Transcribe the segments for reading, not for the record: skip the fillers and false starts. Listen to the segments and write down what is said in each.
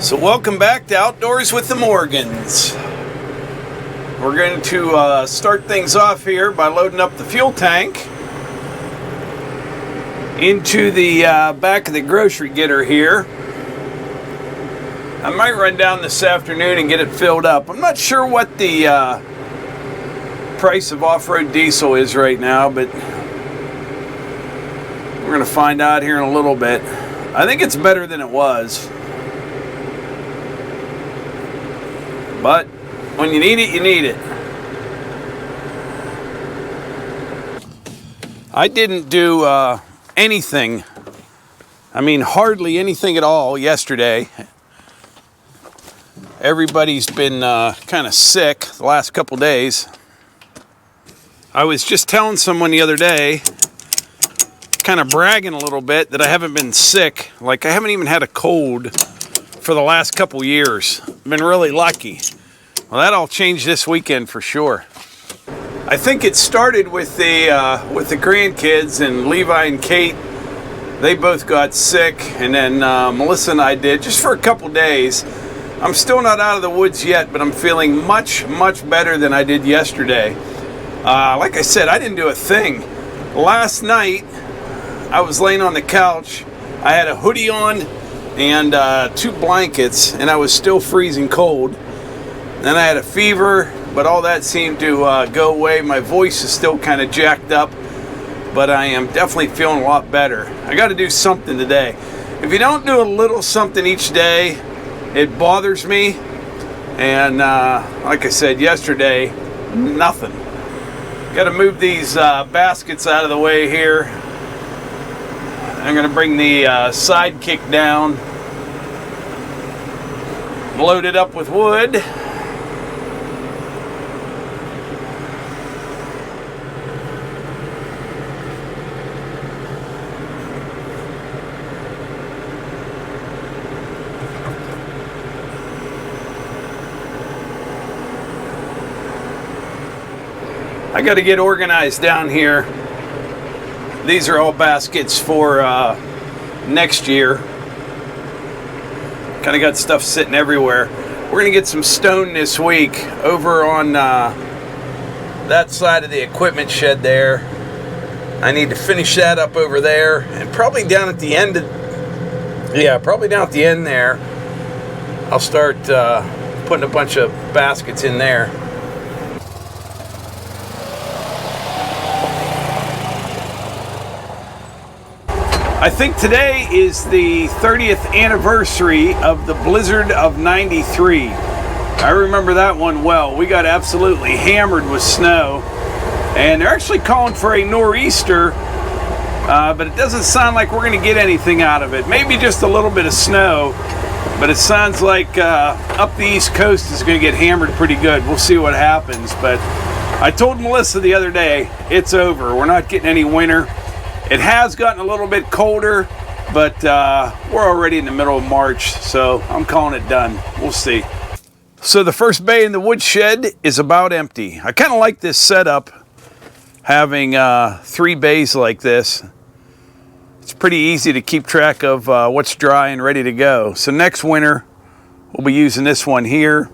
So welcome back to Outdoors with the Morgans. We're going to start things off here by loading up the fuel tank into the back of the grocery getter here. I might run down this afternoon and get it filled up. I'm not sure what the price of off-road diesel is right now, but we're going to find out here in a little bit. I think it's better than it was. But when you need it, you need it. I didn't do anything. I mean, hardly anything at all yesterday. Everybody's been kind of sick the last couple days. I was just telling someone the other day, kind of bragging a little bit, that I haven't been sick. Like, I haven't even had a cold for the last couple years. I've been really lucky. Well, that all changed this weekend for sure. I think it started with the grandkids, and Levi and Kate, they both got sick, and then Melissa and I did, just for a couple days. I'm still not out of the woods yet, but I'm feeling much, much better than I did yesterday. Like I said, I didn't do a thing. Last night, I was laying on the couch. I had a hoodie on and 2 blankets, and I was still freezing cold. Then I had a fever, but all that seemed to go away. My voice is still kind of jacked up, but I am definitely feeling a lot better. I got to do something today. If you don't do a little something each day, it bothers me. And like I said yesterday, nothing. Got to move these baskets out of the way here. I'm going to bring the SideKick down, load it up with wood. I got to get organized down here. These are all baskets for next year. Kind of got stuff sitting everywhere. We're going to get some stone this week over on that side of the equipment shed there. I need to finish that up over there, and probably down at the end probably down at the end there, I'll start putting a bunch of baskets in there. I think today is the 30th anniversary of the blizzard of '93. I remember that one well. We got absolutely hammered with snow, and they're actually calling for a nor'easter, but it doesn't sound like we're going to get anything out of it. Maybe just a little bit of snow, but it sounds like up the East Coast is going to get hammered pretty good. We'll see what happens, but I told Melissa the other day, it's over. We're not getting any winter. It has gotten a little bit colder, but we're already in the middle of March, so I'm calling it done. We'll see. So the first bay in the woodshed is about empty. I kind of like this setup, having 3 bays like this. It's pretty easy to keep track of what's dry and ready to go. So next winter, we'll be using this one here.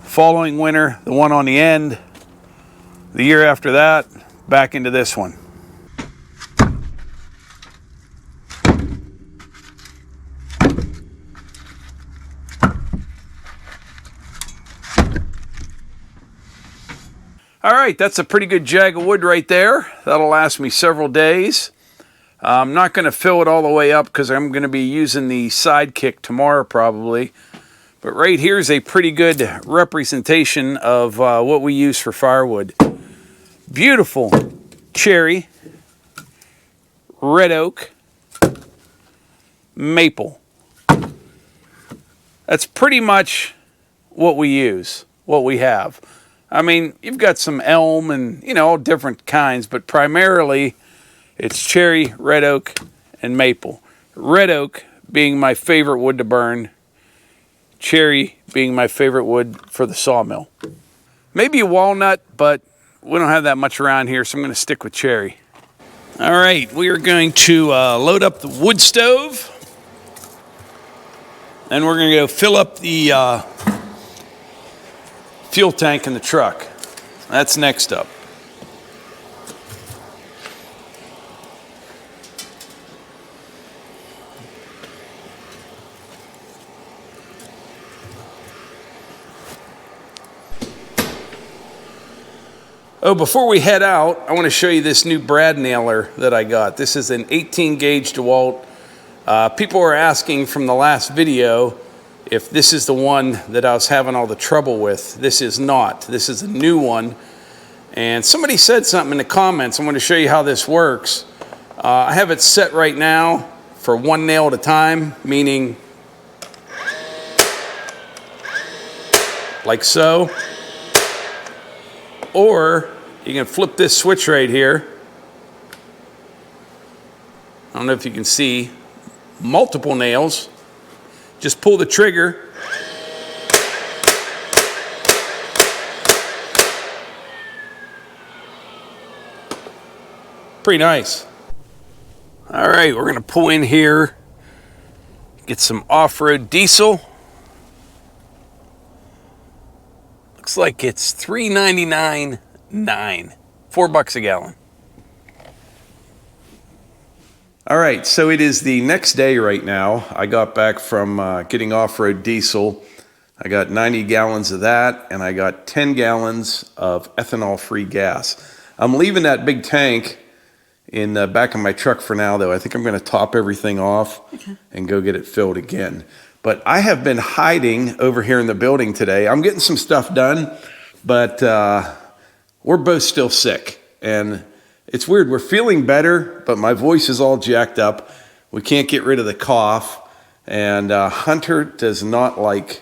Following winter, the one on the end. The year after that, back into this one. All right, that's a pretty good jag of wood right there. That'll last me several days. I'm not going to fill it all the way up because I'm going to be using the SideKick tomorrow probably. But right here is a pretty good representation of what we use for firewood. Beautiful cherry, red oak, maple. That's pretty much what we use, what we have. I mean, you've got some elm and, you know, all different kinds, but primarily it's cherry, red oak, and maple. Red oak being my favorite wood to burn. Cherry being my favorite wood for the sawmill. Maybe a walnut, but we don't have that much around here, so I'm going to stick with cherry. All right, we are going to load up the wood stove. Then we're going to go fill up the fuel tank in the truck. That's next up. Oh, before we head out, I want to show you this new brad nailer that I got. This is an 18 gauge DeWalt. People were asking from the last video if this is the one that I was having all the trouble with. This is not. This is a new one. And somebody said something in the comments. I'm going to show you how this works. I have it set right now for one nail at a time, meaning like so. Or you can flip this switch right here. I don't know if you can see, multiple nails. Just pull the trigger. Pretty nice. All right, we're gonna pull in here, get some off-road diesel. Looks like it's $3.99.9, $4 a gallon. All right, so it is the next day right now. I got back from getting off-road diesel. I got 90 gallons of that, and I got 10 gallons of ethanol-free gas. I'm leaving that big tank in the back of my truck for now, though. I think I'm going to top everything off and go get it filled again. But I have been hiding over here in the building today. I'm getting some stuff done, but we're both still sick. And it's weird. We're feeling better, but my voice is all jacked up. We can't get rid of the cough. And Hunter does not like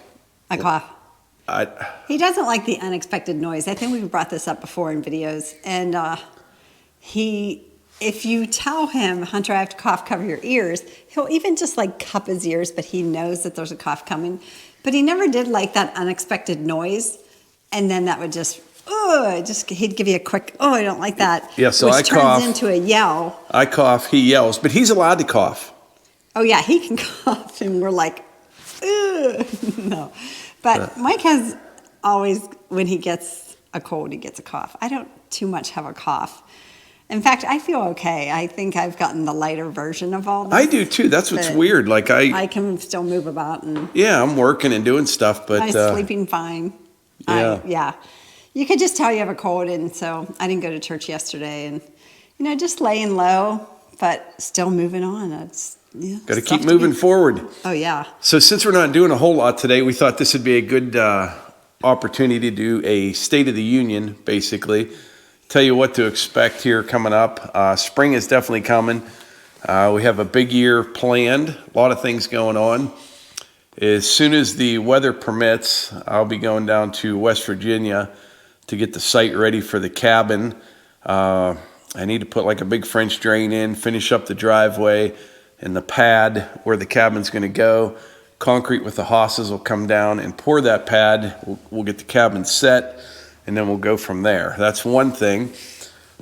a cough. He doesn't like the unexpected noise. I think we've brought this up before in videos. And if you tell him, Hunter, I have to cough, cover your ears, he'll even just like cup his ears, but he knows that there's a cough coming. But he never did like that unexpected noise. And then that would he'd give you a quick, I don't like that. Yeah, so which I cough. turns into a yell. I cough, he yells, but he's allowed to cough. Oh yeah, he can cough, and we're like, no. But Mike has always, when he gets a cold, he gets a cough. I don't too much have a cough. In fact, I feel okay. I think I've gotten the lighter version of all this. I do too. That's what's weird. Like I can still move about. And yeah, I'm working and doing stuff, but I'm sleeping fine. Yeah. You could just tell you have a cold, and so I didn't go to church yesterday, and just laying low, but still moving on. Got to keep moving forward. Oh yeah. So since we're not doing a whole lot today, we thought this would be a good opportunity to do a State of the Union, basically. Tell you what to expect here coming up. Spring is definitely coming. We have a big year planned, a lot of things going on. As soon as the weather permits, I'll be going down to West Virginia to get the site ready for the cabin. I need to put like a big French drain in, finish up the driveway and the pad where the cabin's going to go. Concrete with the hosses will come down and pour that pad. We'll get the cabin set, and then we'll go from there. That's one thing.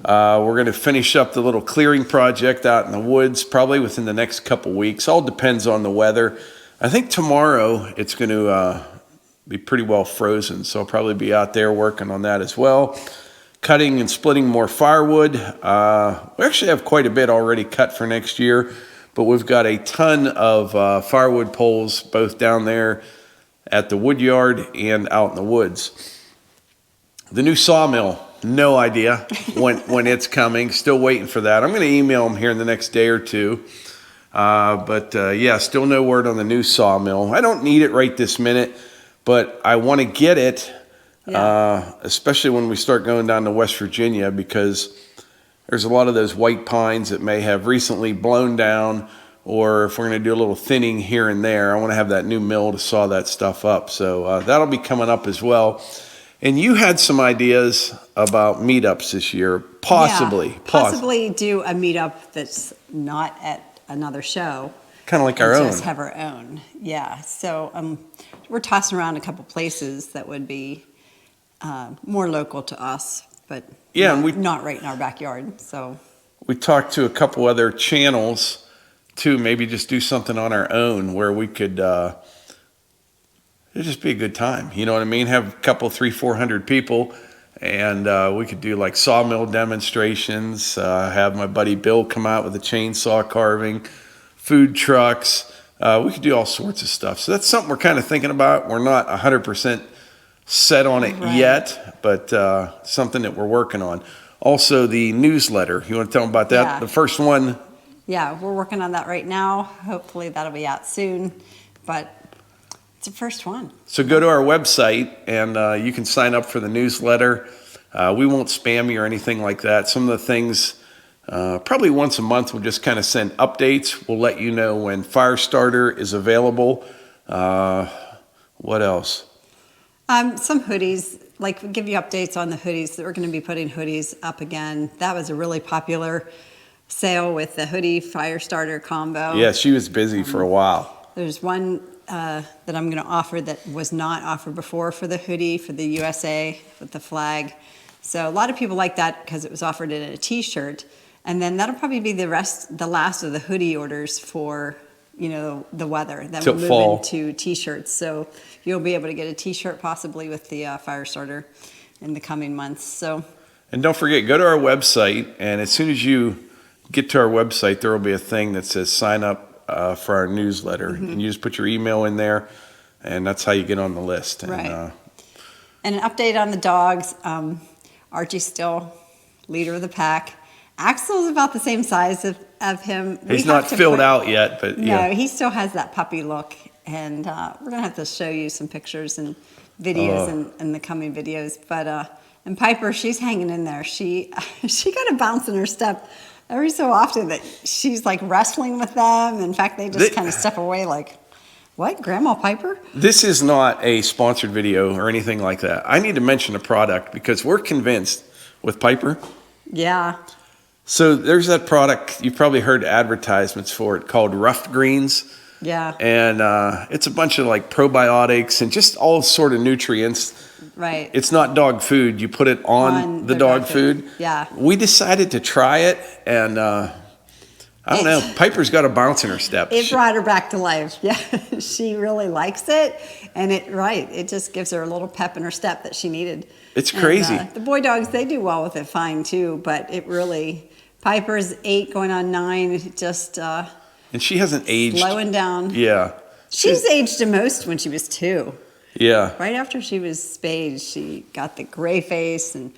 We're going to finish up the little clearing project out in the woods probably within the next couple weeks. All depends on the weather. I think tomorrow it's going to be pretty well frozen, so I'll probably be out there working on that as well. Cutting and splitting more firewood. We actually have quite a bit already cut for next year, but we've got a ton of firewood poles both down there at the wood yard and out in the woods. The new sawmill, no idea when it's coming. Still waiting for that. I'm going to email them here in the next day or two. Yeah, still no word on the new sawmill. I don't need it right this minute, but I want to get it, especially when we start going down to West Virginia, because there's a lot of those white pines that may have recently blown down, or if we're going to do a little thinning here and there, I want to have that new mill to saw that stuff up. So that'll be coming up as well. And you had some ideas about meetups this year, possibly do a meetup that's not at another show. Kind of like our own. Just have our own, yeah. So we're tossing around a couple places that would be more local to us, but not right in our backyard. So we talked to a couple other channels too. Maybe just do something on our own where we could It'd just be a good time. You know what I mean? Have a couple, 300-400 people, and we could do like sawmill demonstrations. Have my buddy Bill come out with a chainsaw carving, food trucks. We could do all sorts of stuff. So that's something we're kind of thinking about. We're not 100% set on it yet, but something that we're working on. Also, the newsletter. You want to tell them about that? Yeah. The first one. Yeah, we're working on that right now. Hopefully that'll be out soon, but it's the first one. So go to our website and you can sign up for the newsletter. We won't spam you or anything like that. Some of the things, probably once a month, we'll just kind of send updates. We'll let you know when Firestarter is available. What else? Some hoodies, like we give you updates on the hoodies. That we're going to be putting hoodies up again. That was a really popular sale with the hoodie Firestarter combo. Yeah, she was busy for a while. There's one that I'm going to offer that was not offered before for the hoodie for the USA with the flag. So a lot of people like that because it was offered in a t-shirt. And then that'll probably be the last of the hoodie orders for, you know, the weather. Then we'll move into t-shirts. So you'll be able to get a t-shirt possibly with the Firestarter in the coming months. So, and don't forget, go to our website, and as soon as you get to our website, there will be a thing that says sign up for our newsletter. And you just put your email in there, and that's how you get on the list. And, right. And an update on the dogs. Archie's still leader of the pack. Axel's about the same size of him. He's not filled out yet, but yeah. No, he still has that puppy look. And we're going to have to show you some pictures and videos in the coming videos. But and Piper, she's hanging in there. She got a bounce in her step every so often that she's like wrestling with them. In fact, they just kind of step away like, what, Grandma Piper? This is not a sponsored video or anything like that. I need to mention a product because we're convinced with Piper. Yeah. So there's that product, you've probably heard advertisements for it, called Rough Greens. Yeah. And it's a bunch of like probiotics and just all sort of nutrients. Right. It's not dog food. You put it on the dog food. Yeah. We decided to try it, and I don't know. Piper's got a bounce in her step. It brought her back to life. Yeah, she really likes it, and it just gives her a little pep in her step that she needed. It's crazy. And, the boy dogs, they do well with it fine too, but it really, Piper's 8 going on 9, just and she hasn't aged. Slowing down. Yeah. She's aged the most when she was 2. Yeah. Right after she was spayed, she got the gray face and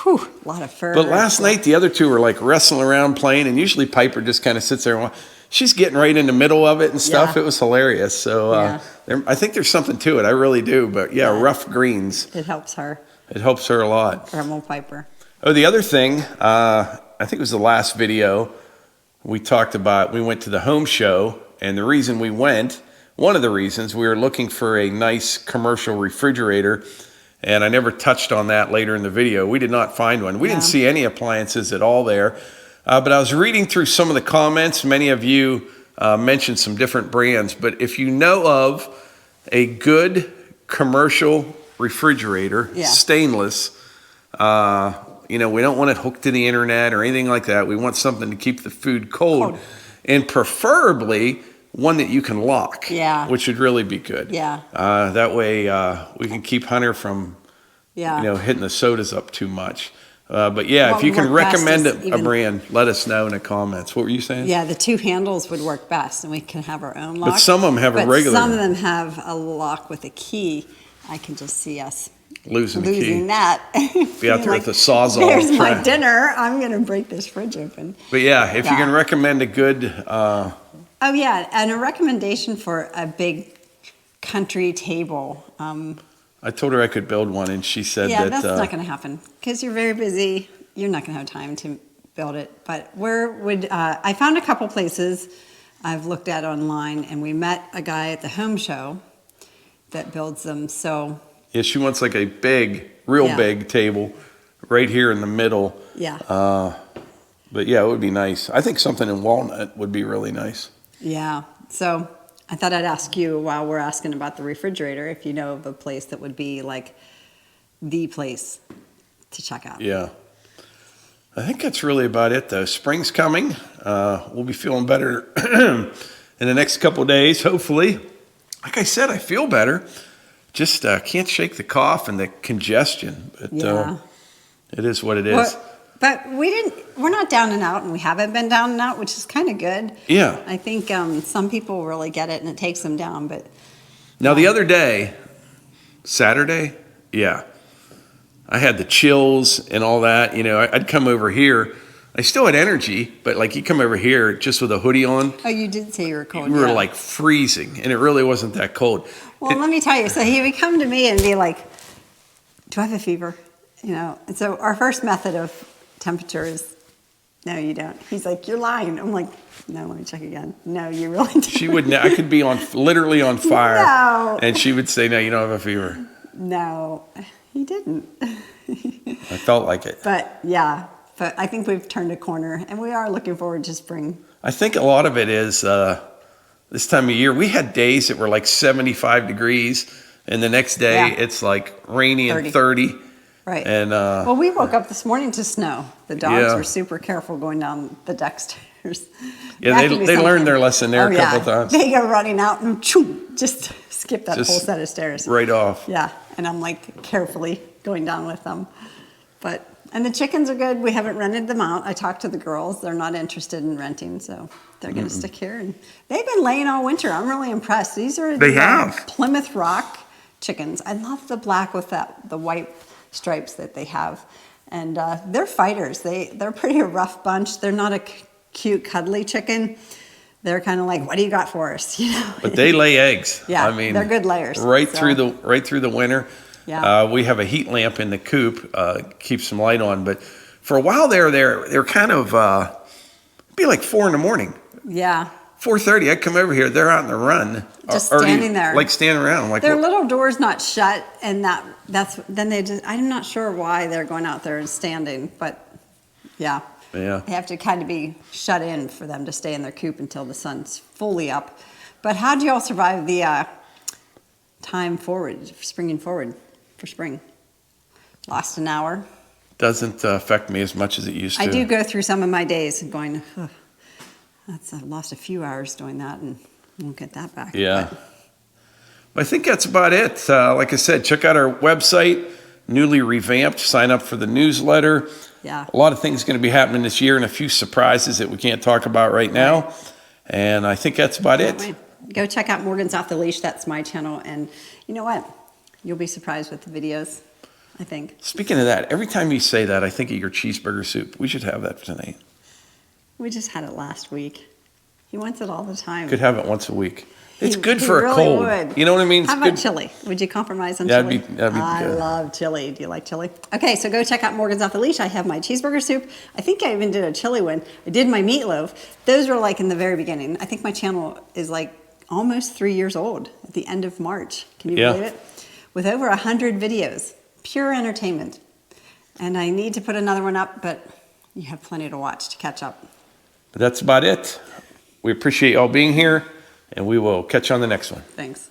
whew, a lot of fur. But last night, the other two were like wrestling around playing, and usually Piper just kind of sits there and she's getting right in the middle of it and stuff. Yeah. It was hilarious. So I think there's something to it. I really do. But yeah, Rough Greens. It helps her. It helps her a lot. Grandma Piper. Oh, the other thing, I think it was the last video we talked about. We went to the home show, and the reason we went, one of the reasons, we were looking for a nice commercial refrigerator. And I never touched on that later in the video. We did not find one. We didn't see any appliances at all there. But I was reading through some of the comments. Many of you mentioned some different brands. But if you know of a good commercial refrigerator, stainless, we don't want it hooked to the internet or anything like that. We want something to keep the food cold. And preferably one that you can lock, which would really be good. Yeah. That way we can keep Hunter from, hitting the sodas up too much. But if you can recommend a brand, let us know in the comments. What were you saying? Yeah, the 2 handles would work best, and we can have our own lock. But some of them have a regular. Some of them have a lock with a key. I can just see us losing the key. That. Be out there with the Sawzall. There's my dinner. I'm going to break this fridge open. But if you can recommend a good... and a recommendation for a big country table. I told her I could build one, and she said that... that's not going to happen because you're very busy. You're not going to have time to build it. But I found a couple places I've looked at online, and we met a guy at the home show that builds them. So she wants like a big, real big table right here in the middle. Yeah. But it would be nice. I think something in walnut would be really nice. Yeah. So I thought I'd ask you while we're asking about the refrigerator if you know of a place that would be like the place to check out. Yeah. I think that's really about it, though. Spring's coming. We'll be feeling better in the next couple of days, hopefully. Like I said, I feel better. just can't shake the cough and the congestion. But Yeah. it is what it is. But we're not down and out, and we haven't been down and out, which is kind of good. Yeah. I think some people really get it and it takes them down, but. Now the other day, Saturday, yeah, I had the chills and all that. You know, I'd come over here. I still had energy, but like you come over here just with a hoodie on. Oh, you did say you were cold. You were like freezing, and it really wasn't that cold. Well, let me tell you. So he would come to me and be like, "Do I have a fever?" You know. And so our first method of temperature is, "No, you don't." He's like, "You're lying." I'm like, "No, let me check again." "No, you really don't." She would. I could be literally on fire, No. and she would say, "No, you don't have a fever." No, he didn't. I felt like it. But yeah, but I think we've turned a corner, and we are looking forward to spring. I think a lot of it is this time of year. We had days that were like 75 degrees, and the next day it's like rainy and 30. Right. And well, we woke up this morning to snow. The dogs Yeah. were super careful going down the deck stairs. Yeah, they learned their lesson there a couple times. They go running out and just skip that whole set of stairs. Right off. Yeah, and I'm like carefully going down with them. And the chickens are good. We haven't rented them out. I talked to the girls. They're not interested in renting, so they're going to stick here. And they've been laying all winter. I'm really impressed. These are Plymouth Rock chickens. I love the black with the white stripes that they have. And they're fighters. They're pretty rough bunch. They're not a cute, cuddly chicken. They're kind of like, "What do you got for us?" You know. But they lay eggs. Yeah, I mean, they're good layers. Through the winter. Yeah. We have a heat lamp in the coop, keeps some light on. But for a while they're kind of it'd be like 4 in. Yeah. 4:30. I'd come over here. They're out in the run, just standing there, like standing around. I'm like, their little door's not shut, and that's then they just. I'm not sure why they're going out there and standing, but yeah. Yeah. They have to kind of be shut in for them to stay in their coop until the sun's fully up. But how do you all survive the time forward, springing forward for spring? Lost an hour. Doesn't affect me as much as it used to. I do go through some of my days and going, I've lost a few hours doing that and won't get that back. Yeah. But I think that's about it. Like I said, check out our website, newly revamped. Sign up for the newsletter. Yeah. A lot of things going to be happening this year and a few surprises that we can't talk about right now. And I think that's about it. Go check out Morgan's Off the Leash. That's my channel. And you know what? You'll be surprised with the videos, I think. Speaking of that, every time you say that, I think of your cheeseburger soup. We should have that for tonight. We just had it last week. He wants it all the time. Could have it once a week. It's good he for a really cold. Would. You know what I mean? It's How about good. chili? Would you compromise on That'd chili? be good. I love chili. Do you like chili? Okay, so go check out Morgan's Off the Leash. I have my cheeseburger soup. I think I even did a chili one. I did my meatloaf. Those were like in the very beginning. I think my channel is like almost 3 years old at the end of March. Can you believe it? With over 100 videos. Pure entertainment. And I need to put another one up, but you have plenty to watch to catch up. That's about it. We appreciate y'all being here, and we will catch you on the next one. Thanks.